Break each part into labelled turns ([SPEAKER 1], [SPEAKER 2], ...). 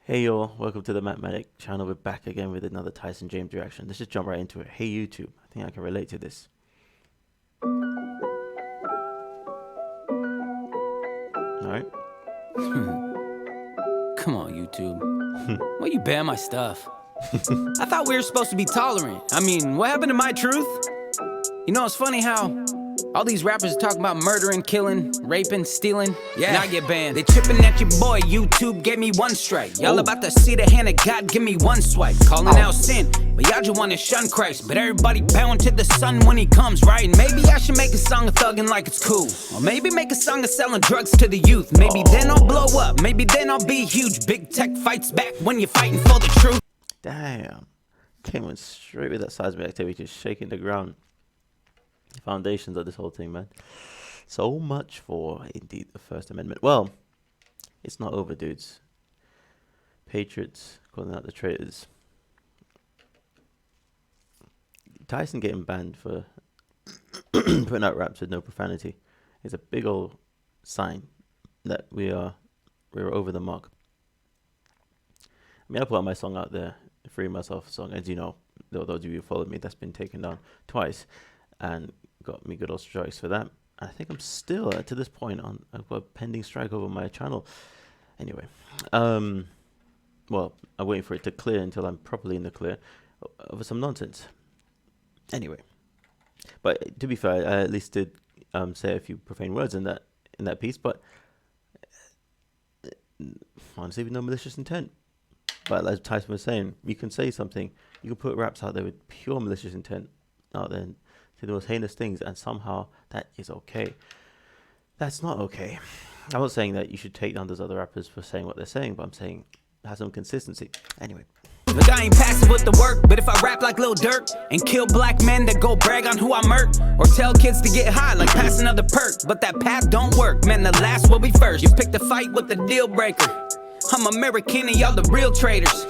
[SPEAKER 1] Hey y'all, welcome to the MatMadik channel. We're back again with another Tyson James reaction. Let's just jump right into it. Hey YouTube, I think I can relate to this. Alright.
[SPEAKER 2] Come on, YouTube. Why you ban my stuff? I thought we were supposed to be tolerant. I mean, what happened to my truth? You know, it's funny how all these rappers are talking about murdering, killing, raping, stealing. Yeah, and I get banned. They tripping at your boy. YouTube gave me one strike. Y'all about to see the hand of God give me one swipe. Calling out sin, but y'all just want to shun Christ. But everybody bound to the sun when he comes, right? And maybe I should make a song of thugging like it's cool. Or maybe make a song of selling drugs to the youth. Maybe then I'll blow up. Maybe then I'll be huge. Big tech fights back when you're fighting for the truth.
[SPEAKER 1] Damn. Came on straight with that seismic activity, just shaking the ground. The foundations of this whole thing, man. So much for, indeed, the First Amendment. Well, it's not over, dudes. Patriots calling out the traitors. Tyson getting banned for putting out raps with no profanity is a big old sign that we're over the mark. I mean, I put out my song out there, Free Myself song, as you know, those of you who followed me, that's been taken down twice and got me good old strikes for that. I think I'm still to this point on I've got a pending strike over my channel. Anyway, well, I'm waiting for it to clear until I'm properly in the clear over some nonsense. Anyway, but to be fair, I at least did say a few profane words in that piece, but honestly, with no malicious intent. But as Tyson was saying, you can say something, you can put raps out there with pure malicious intent out there and say the most heinous things, and somehow that is okay. That's not okay. I'm not saying that you should take down those other rappers for saying what they're saying, but I'm saying have some consistency. Anyway.
[SPEAKER 2] Look, I ain't passive with the work, but if I rap like Lil Durk and kill black men that go brag on who I murk, or tell kids to get high like pass another perk, but that path don't work, man, the last will be first. You picked a fight with the deal breaker. I'm American and y'all the real traitors.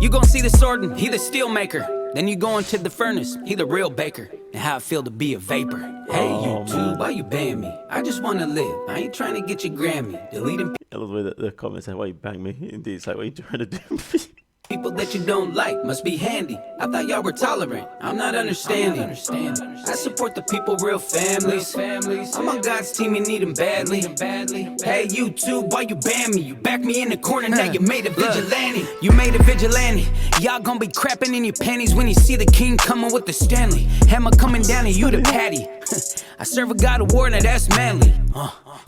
[SPEAKER 2] You gon' see the sword and he the steel maker. Then you go into the furnace, he the real baker. And how I feel to be a vapor. Hey YouTube, why you ban me? I just wanna live, I ain't trying to get your Grammy. Deleting
[SPEAKER 1] I love the way that the comments say, why you bang me? Indeed, it's like, what are you trying to do?
[SPEAKER 2] people that you don't like must be handy. I thought y'all were tolerant. I'm not understanding. I support the people, real families. I'm on God's team, you need them badly. Hey YouTube, why you ban me? You back me in the corner, now you made a vigilante. You made a vigilante. Y'all gonna be crapping in your panties when you see the king coming with the Stanley. Hammer coming down and you the patty. I serve a God of war, now that's manly.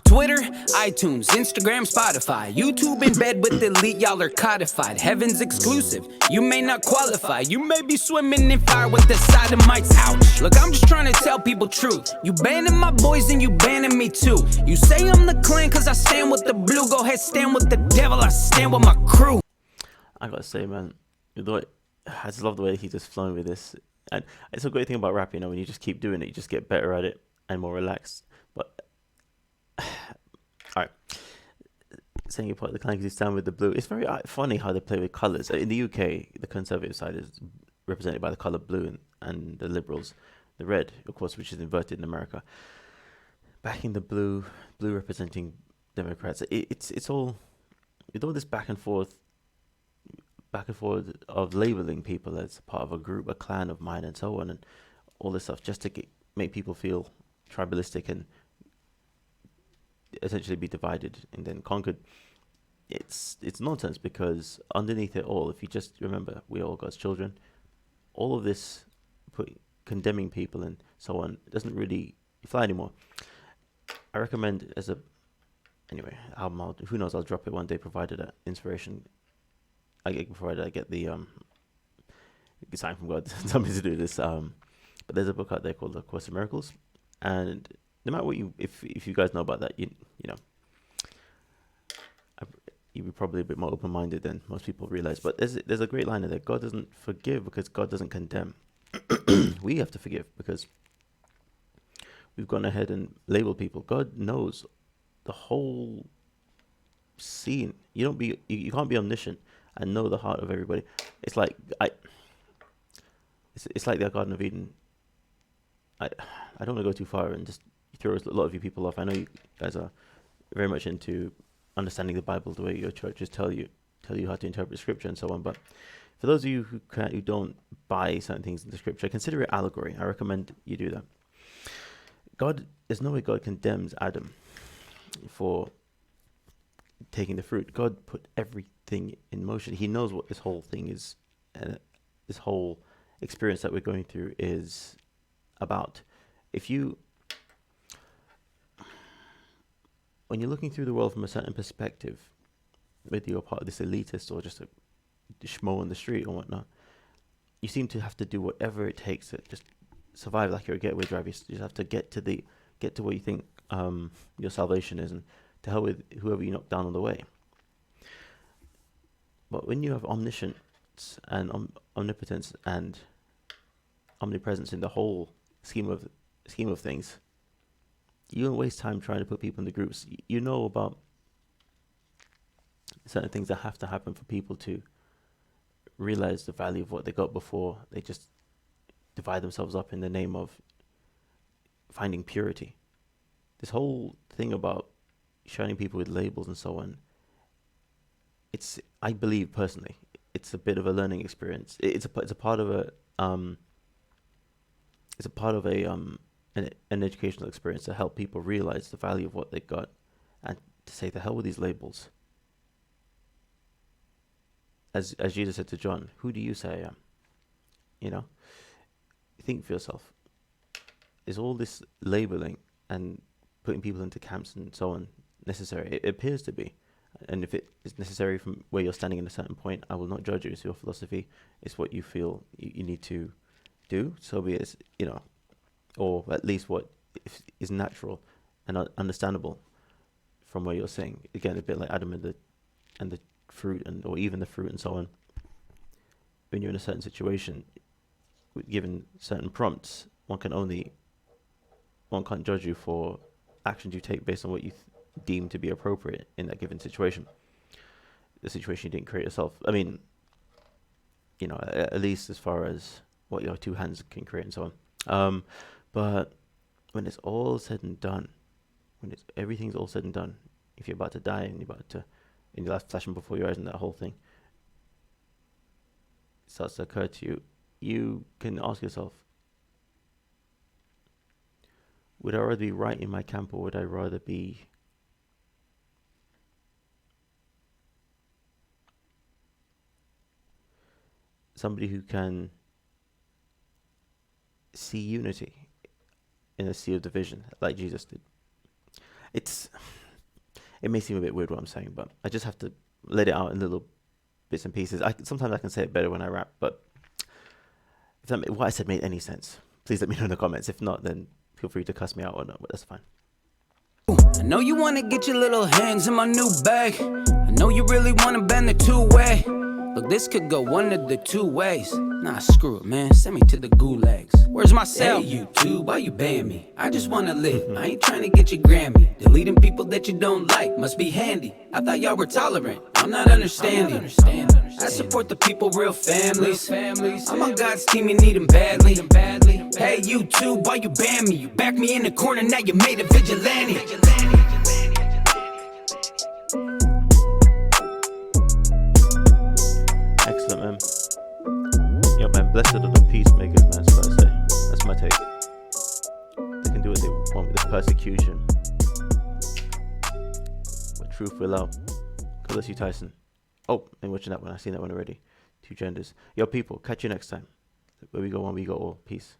[SPEAKER 2] Twitter, iTunes, Instagram, Spotify, YouTube in bed with the elite, y'all are codified. Heaven's exclusive, you may not qualify. You may be swimming in fire with the sodomites. Ouch. Look, I'm just trying to tell people truth. You banning my boys and you banning me too. You say I'm the clan cause I stand with the blue. Go ahead, stand with the devil, I stand with my crew.
[SPEAKER 1] I gotta say, man, I just love the way he's just flowing with this. And it's a great thing about rap, you know, when you just keep doing it, you just get better at it and more relaxed. But all right, saying you're part of the clan because you stand with the blue. It's very funny how they play with colours. In the UK, the Conservative side is represented by the colour blue, and the Liberals, the red, of course, which is inverted in America. Backing the blue representing Democrats. It's all with all this back and forth of labeling people as part of a group, a clan of mine, and so on, and all this stuff just to make people feel tribalistic and essentially be divided and then conquered. It's nonsense, because underneath it all, if you just remember, we're all God's children. All of this condemning people and so on doesn't really fly anymore. I recommend anyway, album, who knows, I'll drop it one day, provided that inspiration I get the sign from God something to do this. But there's a book out there called The Course in Miracles, and no matter what if you guys know about that, you know, you'd be probably a bit more open-minded than most people realize. But there's a great line in there: God doesn't forgive because God doesn't condemn. We have to forgive because we've gone ahead and labeled people. God knows the whole scene. You can't be omniscient and know the heart of everybody. It's like it's like the Garden of Eden. I don't want to go too far and just throw a lot of you people off. I know you guys are very much into understanding the Bible the way your churches tell you tell you how to interpret scripture and so on. But for those of you who don't buy certain things in the scripture, consider it allegory. I recommend you do that. There's no way God condemns Adam for taking the fruit. God put everything in motion. He knows what this whole thing is, this whole experience that we're going through is about. When you're looking through the world from a certain perspective, whether you're part of this elitist or just a schmo on the street or whatnot, you seem to have to do whatever it takes to just survive like you're a getaway driver. You just have to get to where you think your salvation is, and to hell with whoever you knock down on the way. But when you have omniscience and omnipotence and omnipresence in the whole scheme of things, you don't waste time trying to put people in the groups. You know about certain things that have to happen for people to realize the value of what they got before they just divide themselves up in the name of finding purity. This whole thing about shining people with labels and so on, I believe personally, it's a bit of a learning experience. It's a part of an educational experience to help people realize the value of what they got, and to say, the hell with these labels. As Jesus said to John, who do you say I am? Think for yourself. Is all this labeling and putting people into camps and so on necessary? It appears to be. And if it is necessary from where you're standing at a certain point, I will not judge you. It's your philosophy. It's what you feel you need to do. So be it, or at least what is natural and understandable from where you're saying. Again, a bit like Adam and the fruit, or even the fruit and so on. When you're in a certain situation, given certain prompts, one can't judge you for actions you take based on what you deem to be appropriate in that given situation. The situation you didn't create yourself. I mean, at least as far as what your two hands can create and so on. But when it's all said and done, everything's all said and done, if you're about to die and in your life flashing before your eyes and that whole thing starts to occur to you, you can ask yourself, would I rather be right in my camp, or would I rather be somebody who can see unity in a sea of division like Jesus did? It may seem a bit weird what I'm saying, but I just have to let it out in little bits and pieces. Sometimes I can say it better when I rap, but if what I said made any sense, please let me know in the comments. If not, then feel free to cuss me out or not, but that's fine.
[SPEAKER 2] I know you wanna get your little hands in my new bag. I know you really wanna bend the two-way. Look, this could go one of the two ways. Nah, screw it, man. Send me to the gulags. Where's my cell? Hey, YouTube, why you ban me? I just wanna live. I ain't trying to get your Grammy. Deleting people that you don't like must be handy. I thought y'all were tolerant. I'm not understanding. I support the people, real families. I'm on God's team, you need them badly. Hey, YouTube, why you ban me? You backed me in the corner, now you made a vigilante.
[SPEAKER 1] Excellent, man. Yo, man, blessed are the peacemakers, man. So I say, that's my take. They can do what they want with the persecution, but truth will out. God bless you, Tyson. Oh, I'm watching that one. I've seen that one already. Two genders. Yo, people, catch you next time. Where we go one, we go all. Peace.